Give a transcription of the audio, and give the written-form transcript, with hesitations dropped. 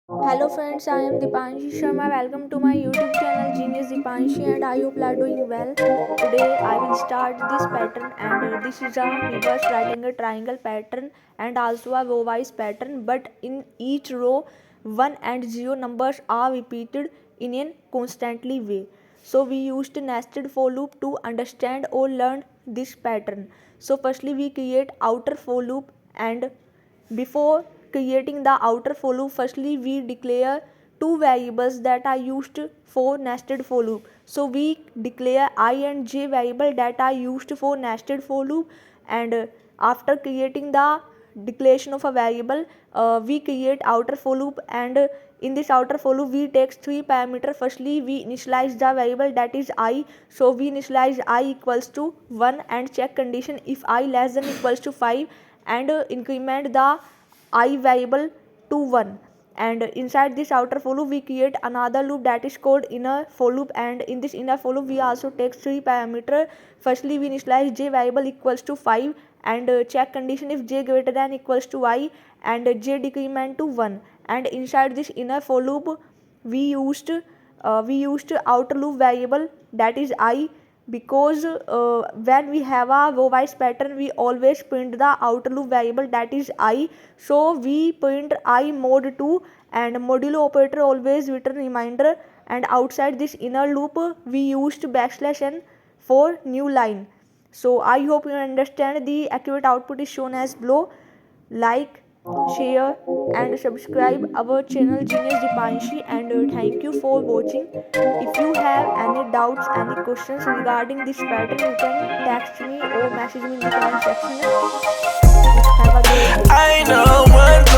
Hello friends, I am Deepanshi Sharma. Welcome to my YouTube channel Genius Deepanshi and I hope you are doing well. Today I will start this pattern and this is a reverse rectangle triangle pattern and also a row wise pattern, but in each row 1 and 0 numbers are repeated in a constantly way. So we used nested for loop to understand or learn this pattern. So firstly we create outer for loop, and before creating the outer for loop, firstly we declare two variables that are used for nested for loop. So we declare I and j variable that are used for nested for loop, and after creating the declaration of a variable, we create outer for loop, and in this outer for loop we take three parameters. Firstly we initialize the variable that is I, so we initialize I equals to 1 and check condition if I less than equals to 5, and increment the I variable to 1, and inside this outer for loop we create another loop that is called inner for loop, and in this inner for loop we also take three parameters. Firstly we initialize j variable equals to 5 and check condition if j greater than equals to I, and j decrement to 1, and inside this inner for loop we used outer loop variable that is I, because when we have a row wise pattern we always print the outer loop variable that is I, so we print I mod 2, and modulo operator always return reminder, and outside this inner loop we used backslash n for new line. So I hope you understand. The accurate output is shown as below. Like, share and subscribe our channel Genius Deepanshi, and thank you for watching. If you have any doubts, any questions regarding this pattern, you can text me or message me in the comment section. Have a great day. I know one.